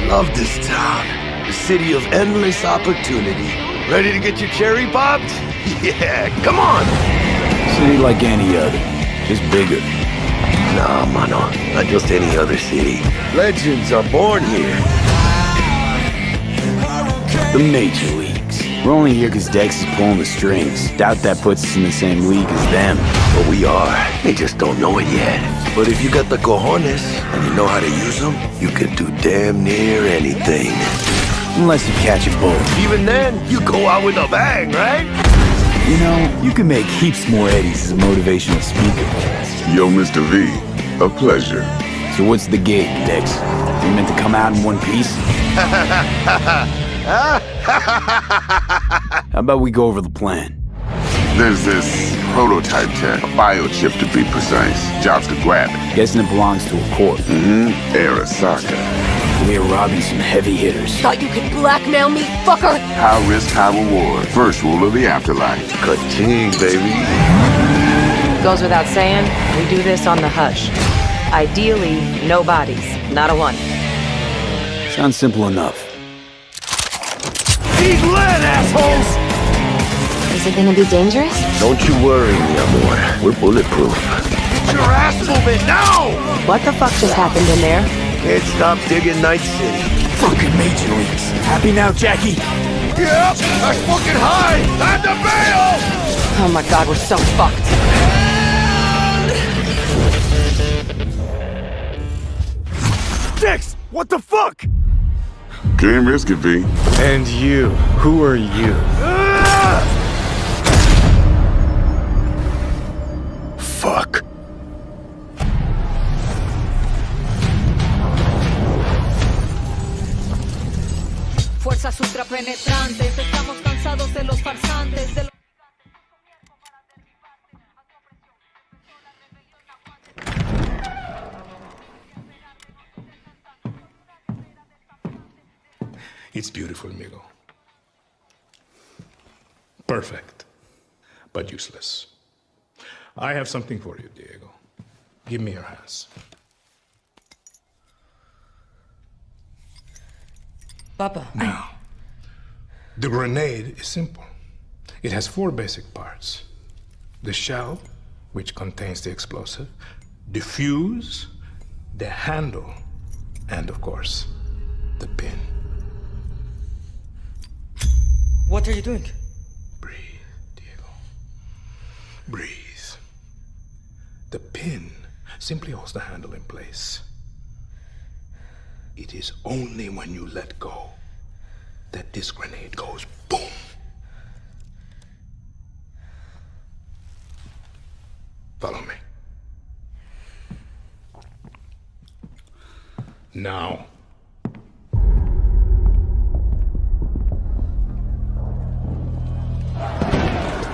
Love this town. The city of endless opportunity. Ready to get your cherry popped? Yeah, come on! City like any other, just bigger. Nah, mano, not just any other city. Legends are born here. The major leagues. We're only here because Dex is pulling the strings. Doubt that puts us in the same league as them. But we are. They just don't know it yet. But if you got the cojones and you know how to use them, you can do damn near anything. Unless you catch a bullet. Even then, you go out with a bang, right? You know, you can make heaps more eddies as a motivational speaker. Yo, Mr. V, a pleasure. So what's the gig, Dex? You meant to come out in one piece? How about we go over the plan? There's this prototype tech, a biochip to be precise. Jobs to grab it. Guessing it belongs to a corp. Arasaka. We're robbing some heavy hitters. Thought you could blackmail me, fucker? High risk, high reward. First rule of the afterlife. Ka-ching, baby. Goes without saying, we do this on the hush. Ideally, no bodies, not a one. Sounds simple enough. Eat lead, assholes! Is it gonna be dangerous? Don't you worry, mi amor. We're bulletproof. Get your ass moving now! What the fuck just happened in there? Can't stop digging Night City. Fucking major leagues. Happy now, Jackie? Yep, that's fucking high! Time to bail! Oh my god, we're so fucked. Dex, what the fuck? Can't risk it, V. And you, who are you? Fuck. Fuerzas ultrapenetrantes, estamos cansados de los farsantes, de los... It's beautiful, amigo. Perfect, but useless. I have something for you, Diego. Give me your hands. Papa. Now, the grenade is simple. It has 4 basic parts. The shell, which contains the explosive, the fuse, the handle, and of course, the pin. What are you doing? Breathe, Diego. Breathe. The pin simply holds the handle in place. It is only when you let go that this grenade goes boom. Follow me. Now.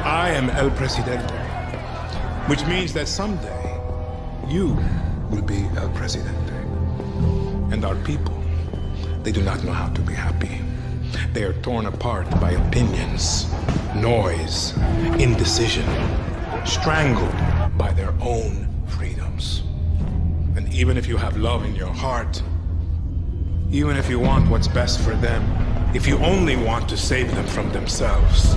I am El Presidente, which means that someday you will be El Presidente. And our people, they do not know how to be happy. They are torn apart by opinions, noise, indecision, strangled by their own freedoms. And even if you have love in your heart, even if you want what's best for them, if you only want to save them from themselves,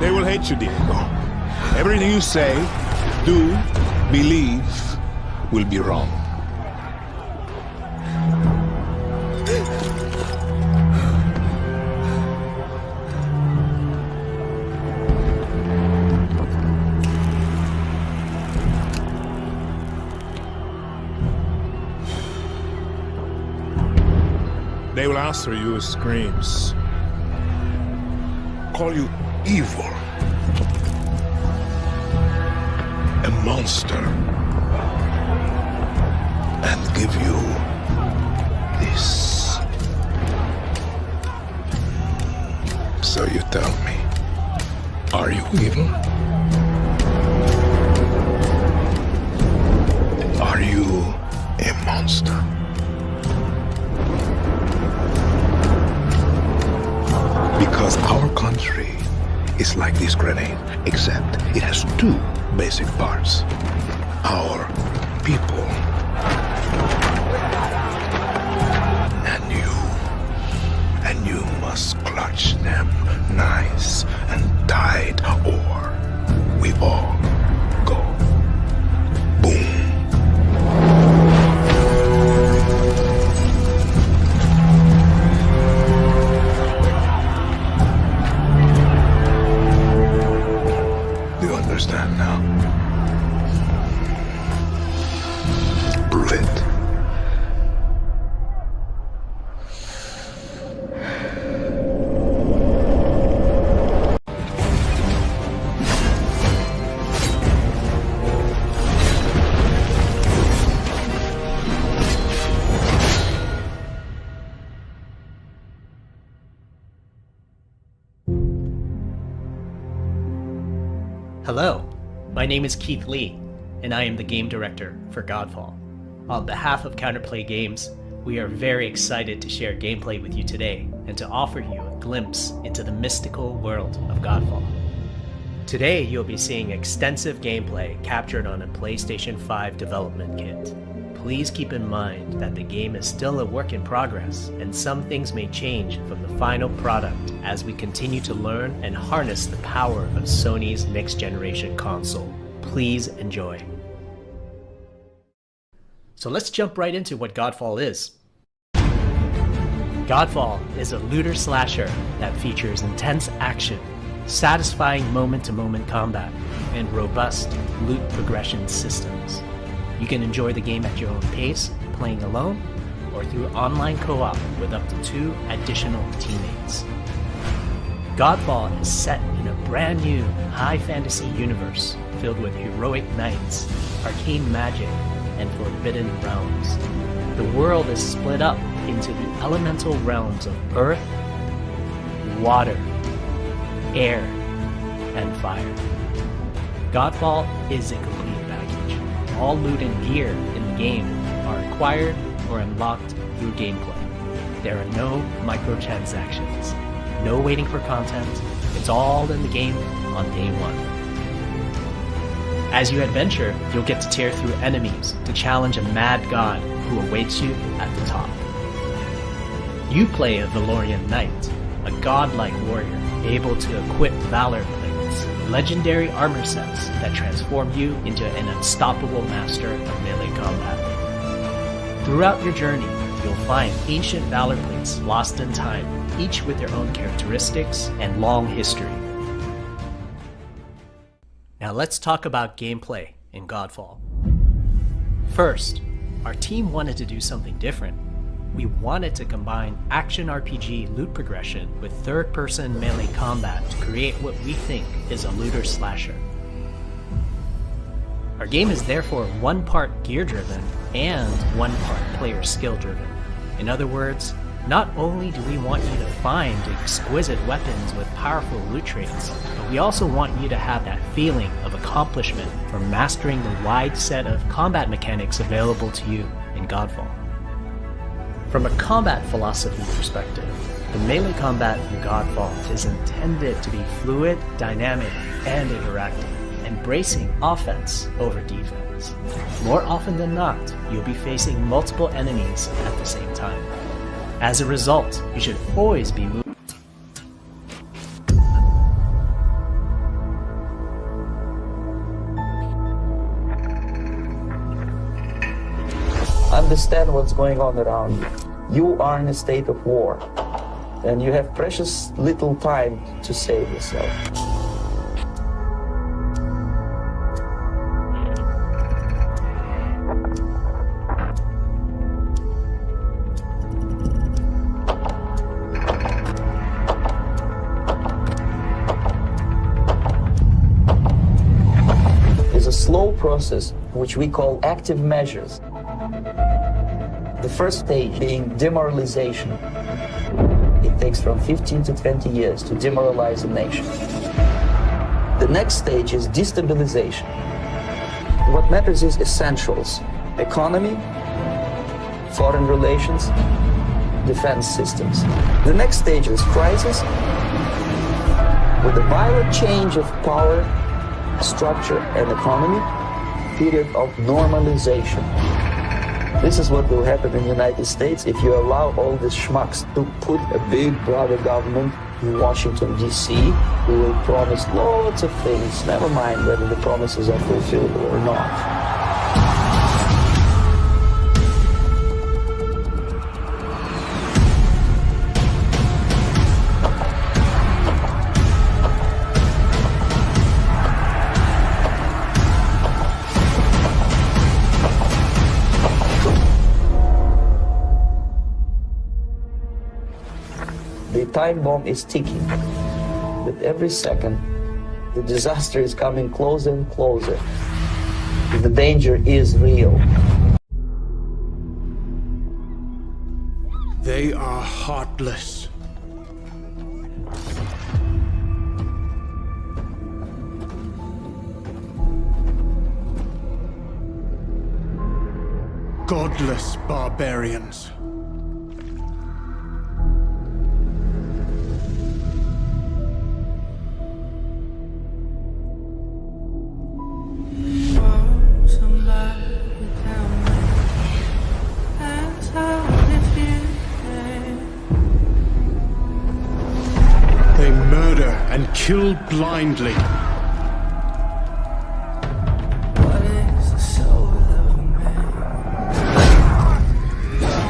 they will hate you, Diego. Everything you say, do, believe, will be wrong. They will answer you with screams, call you evil, a monster, and give you this. So you tell me, are you evil? Are you a monster? Because our country is like this grenade, except it has 2 basic parts. our people. And you must clutch them nice and tight, or we all go boom. Do you understand now? Prove it. Hello, my name is Keith Lee, and I am the game director for Godfall. On behalf of Counterplay Games, we are very excited to share gameplay with you today and to offer you a glimpse into the mystical world of Godfall. Today, you'll be seeing extensive gameplay captured on a PlayStation 5 development kit. Please keep in mind that the game is still a work in progress, and some things may change from the final product as we continue to learn and harness the power of Sony's next-generation console. Please enjoy. So let's jump right into what Godfall is. Godfall is a looter slasher that features intense action, satisfying moment-to-moment combat, and robust loot progression systems. You can enjoy the game at your own pace, playing alone, or through online co-op with up to 2 additional teammates. Godfall is set in a brand new high fantasy universe filled with heroic knights, arcane magic, and forbidden realms. The world is split up into the elemental realms of earth, water, air, and fire. Godfall is a complete package. All loot and gear in the game are acquired or unlocked through gameplay. There are no microtransactions, no waiting for content. It's all in the game on day one. As you adventure, you'll get to tear through enemies to challenge a mad god who awaits you at the top. You play a Valorian knight, a godlike warrior able to equip valor plates, legendary armor sets that transform you into an unstoppable master of melee combat. Throughout your journey, you'll find ancient valor plates lost in time, each with their own characteristics and long history. Now let's talk about gameplay in Godfall. First, our team wanted to do something different. We wanted to combine action RPG loot progression with third-person melee combat to create what we think is a looter slasher. Our game is therefore one part gear-driven and one part player skill-driven. In other words, not only do we want you to find exquisite weapons with powerful loot traits, but we also want you to have that feeling of accomplishment from mastering the wide set of combat mechanics available to you in Godfall. From a combat philosophy perspective, the melee combat in Godfall is intended to be fluid, dynamic, and interactive, embracing offense over defense. More often than not, you'll be facing multiple enemies at the same time. As a result, you should always be moving. Understand what's going on around you. You are in a state of war, and you have precious little time to save yourself. It's a slow process which we call active measures. The first stage being demoralization. It takes from 15 to 20 years to demoralize a nation. The next stage is destabilization. What matters is essentials: economy, foreign relations, defense systems. The next stage is crisis, with a violent change of power, structure, and economy. period of normalization. This is what will happen in the United States if you allow all these schmucks to put a big brother government in Washington, D.C., who will promise lots of things, never mind whether the promises are fulfillable or not. The time bomb is ticking. With every second, the disaster is coming closer and closer. The danger is real. They are heartless. Godless barbarians. They murder and kill blindly.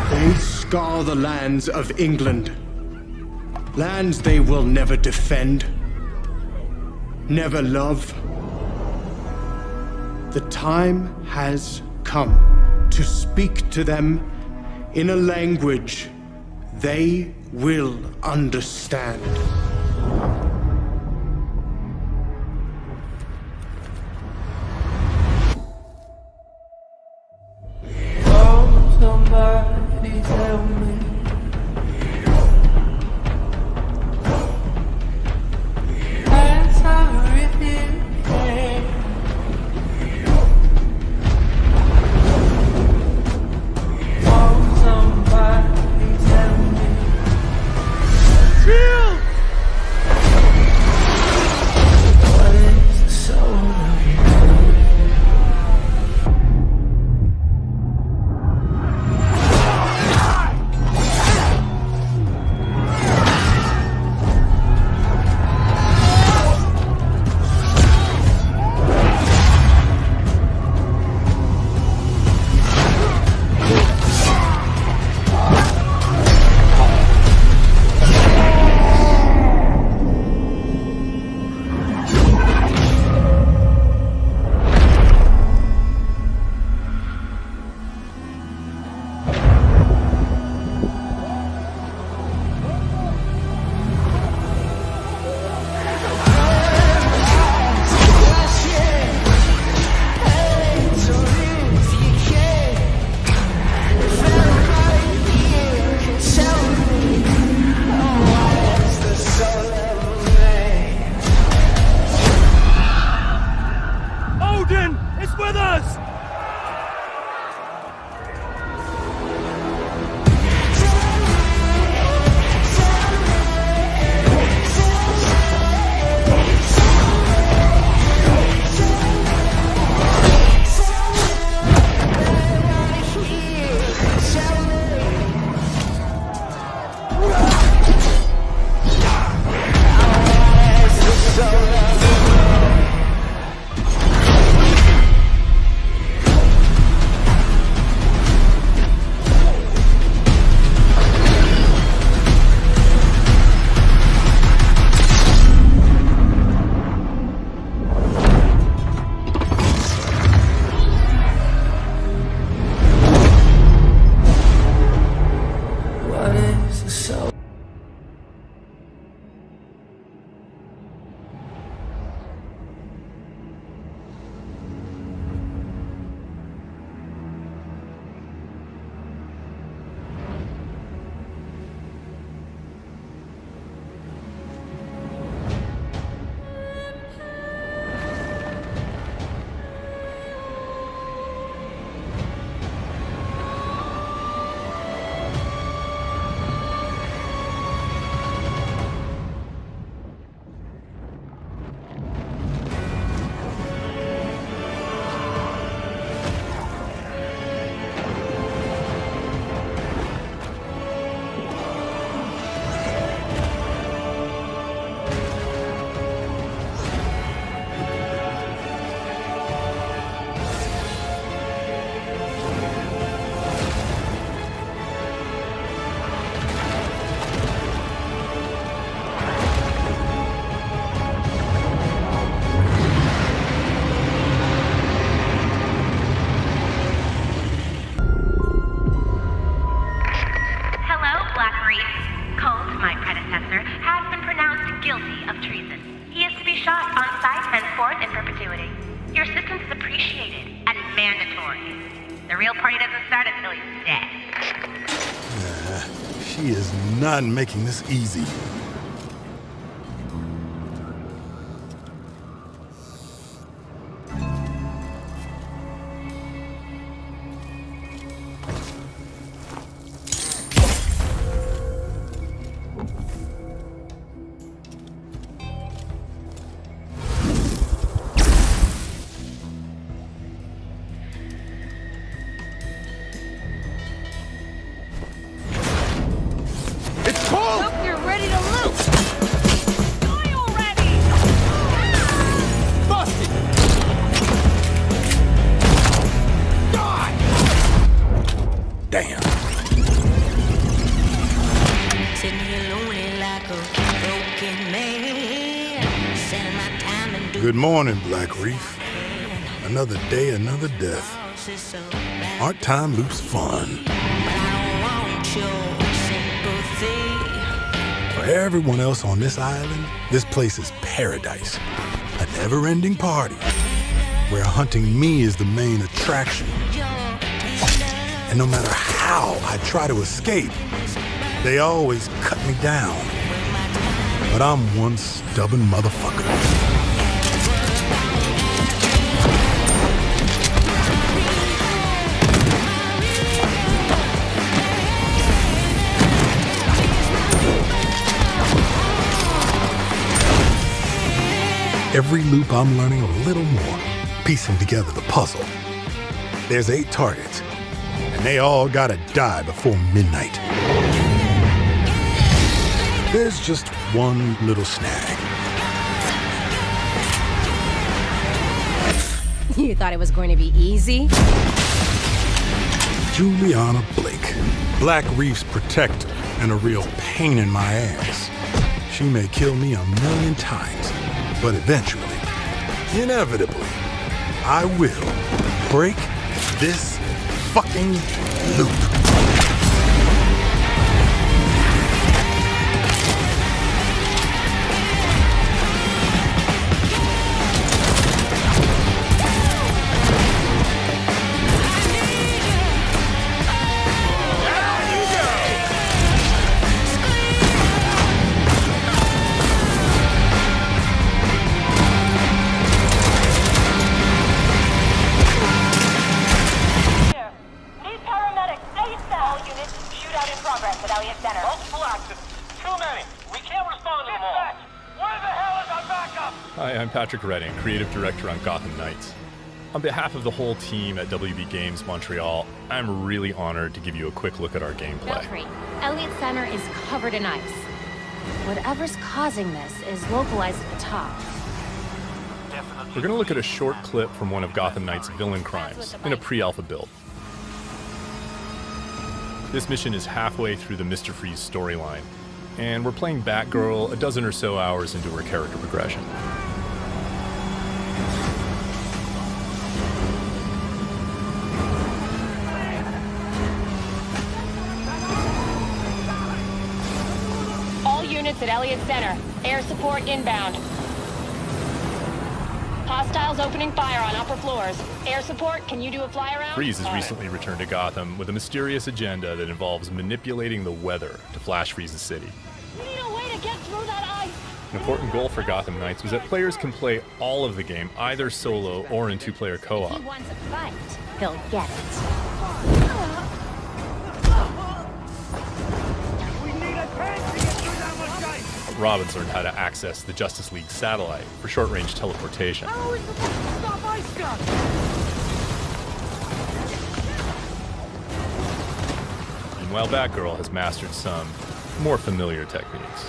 They scar the lands of England. Lands they will never defend, never love. The time has come to speak to them in a language they will understand. Oh, somebody tell me. I'm sorry if you can. Oh, somebody tell me. Chill! What is the soul of you? The real party doesn't start until he's dead. Nah, she is not making this easy. Good morning, Black Reef. Another day, another death. Aren't time loops fun? For everyone else on this island, this place is paradise. A never-ending party where hunting me is the main attraction. And no matter how I try to escape, they always cut me down. But I'm one stubborn motherfucker. Every loop I'm learning a little more, piecing together the puzzle. There's 8 targets, and they all gotta die before midnight. There's just one little snag. You thought it was going to be easy? Juliana Blake, Black Reef's protector and a real pain in my ass. She may kill me 1,000,000 times, but eventually, inevitably, I will break this fucking loop. Hi, I'm Patrick Redding, Creative Director on Gotham Knights. On behalf of the whole team at WB Games Montreal, I'm really honored to give you a quick look at our gameplay. Belfry, Elliott Center is covered in ice. Whatever's causing this is localized at the top. We're going to look at a short clip from one of Gotham Knights' villain crimes in a pre-alpha build. This mission is halfway through the Mr. Freeze storyline, and we're playing Batgirl a dozen or so hours into her character progression. All units at Elliott Center. Air support inbound. Hostiles opening fire on upper floors. Air support, can you do a fly around? Freeze has recently returned to Gotham with a mysterious agenda that involves manipulating the weather to flash freeze the city. We need a way to get through that ice. An important goal for Gotham Knights was that players can play all of the game, either solo or in 2-player co-op. If he wants a fight, he'll get it. Robin's learned how to access the Justice League satellite for short-range teleportation. How are we supposed to stop Ice Gun? Meanwhile, Batgirl has mastered some more familiar techniques.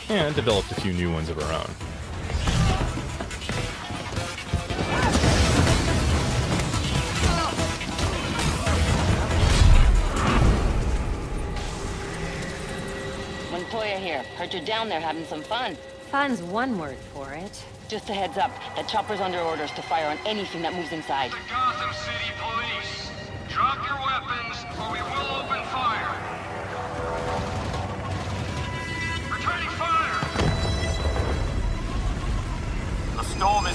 And developed a few new ones of her own. Montoya here. Heard you're down there having some fun. Fun's one word for it. Just a heads up, that chopper's under orders to fire on anything that moves inside. The Gotham City Police. Drop your weapons or we will open fire.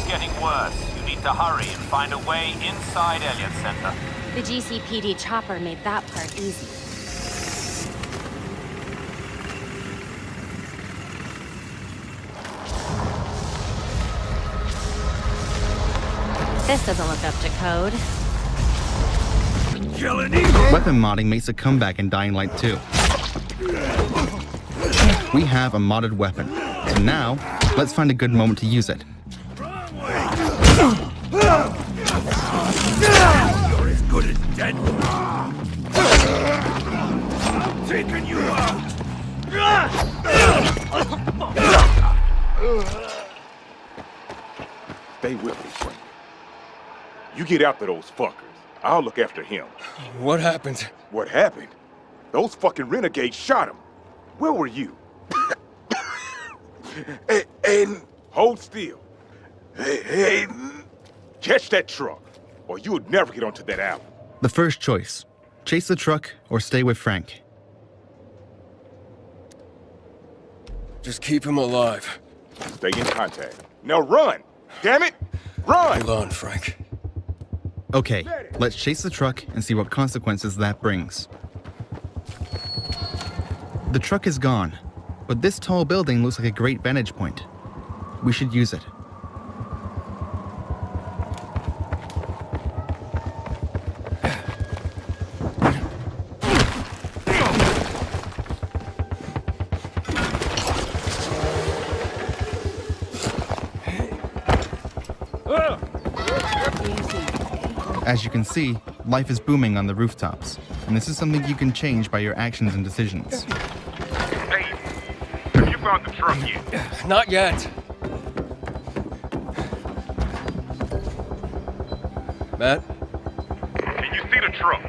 getting worse. You need to hurry and find a way inside Elliott Center. The GCPD chopper made that part easy. This doesn't look up to code. Weapon modding makes a comeback in Dying Light 2. We have a modded weapon, so now, let's find a good moment to use it. You're as good as dead. I'm taking you out. Stay with me, Frank. You get after those fuckers. I'll look after him. What happened? What happened? Those fucking renegades shot him. Where were you? Aiden. Hold still. Aiden. Catch that truck, or you would never get onto that island. The first choice, chase the truck or stay with Frank. Just keep him alive. Stay in contact. Now run! Damn it! Run! Hold on, Frank. Okay, let's chase the truck and see what consequences that brings. The truck is gone, but this tall building looks like a great vantage point. We should use it. As you can see, life is booming on the rooftops, and this is something you can change by your actions and decisions. Hey, have you found the truck yet? Not yet. Matt? Can you see the truck?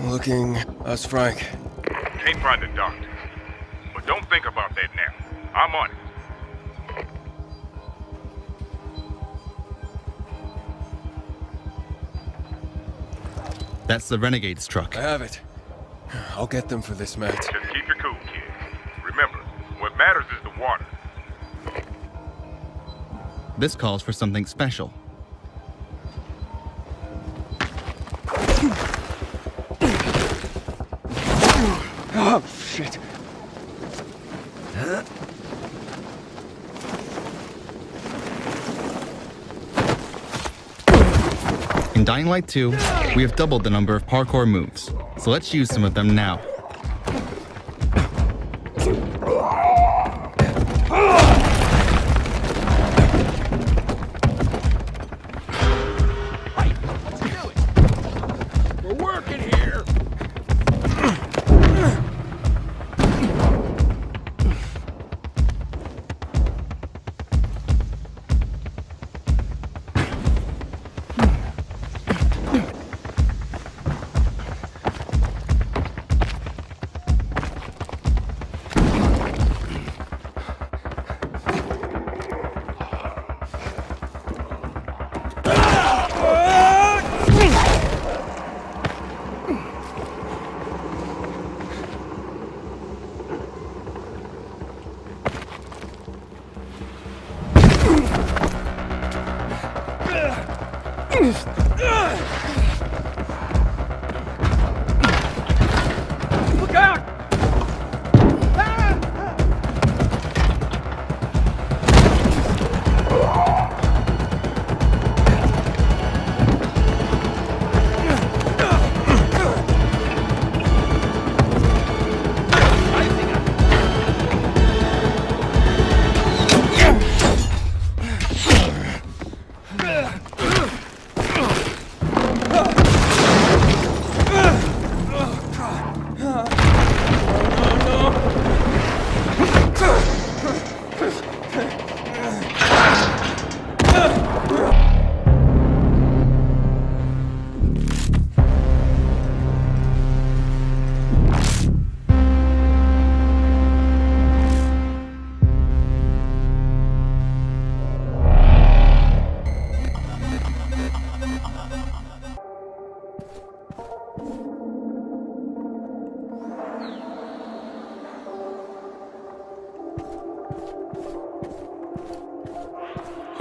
Looking. That's Frank. Can't find the doctor. But don't think about that now. I'm on it. That's the Renegade's truck. I have it. I'll get them for this, Matt. Just keep your cool, kid. Remember, what matters is the water. This calls for something special. Oh, shit. In Dying Light 2, we have doubled the number of parkour moves, so let's use some of them now. We're working here.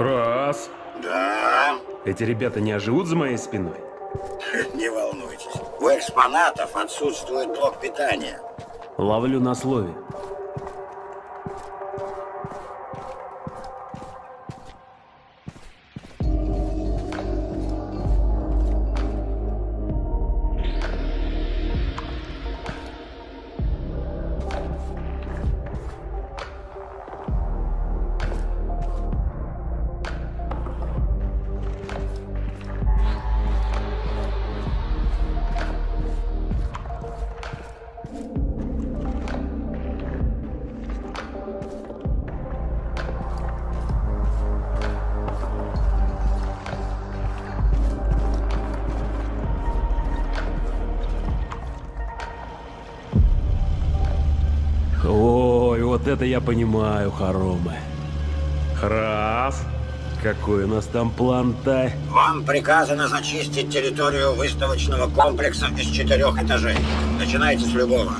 Раз. Да? Эти ребята не оживут за моей спиной? Не волнуйтесь. У экспонатов отсутствует блок питания. Ловлю на слове. Ой, вот это я понимаю, хоромы. Раз. Какой у нас там план-то? Вам приказано зачистить территорию выставочного комплекса из 4 этажей. Начинайте с любого.